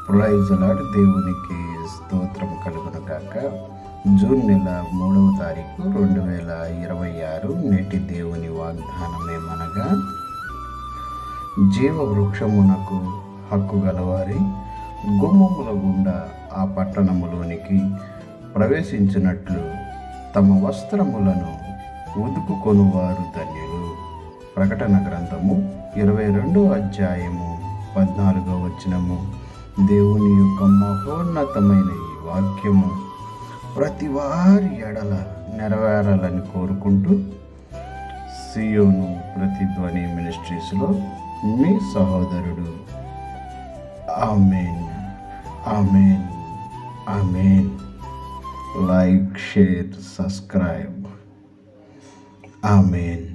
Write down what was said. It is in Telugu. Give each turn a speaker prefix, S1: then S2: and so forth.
S1: Praise lord. దేవునికి స్తోత్రం కలుగును గాక. జూన్ నెల 3వ తారీఖు 2026 నేటి దేవుని వాగ్దానమేమనగా, జీవ వృక్షమునకు హక్కు గలవారి గుమ్మముల గుండా ఆ పట్టణములోనికి ప్రవేశించినట్లు తమ వస్త్రములను ఉదుకుకొనువారు ధన్యులు. ప్రకటన గ్రంథము 22వ అధ్యాయము 14వ వచనము. దేవుని యొక్క మహోన్నతమైన ఈ వాక్యము ప్రతి వారి ఎడల నెరవేరాలని కోరుకుంటూ, సియోను ప్రతిధ్వని మినిస్ట్రీస్లో మీ సహోదరుడు. Amen, amen, amen. Like, share, subscribe. ఆమేన్.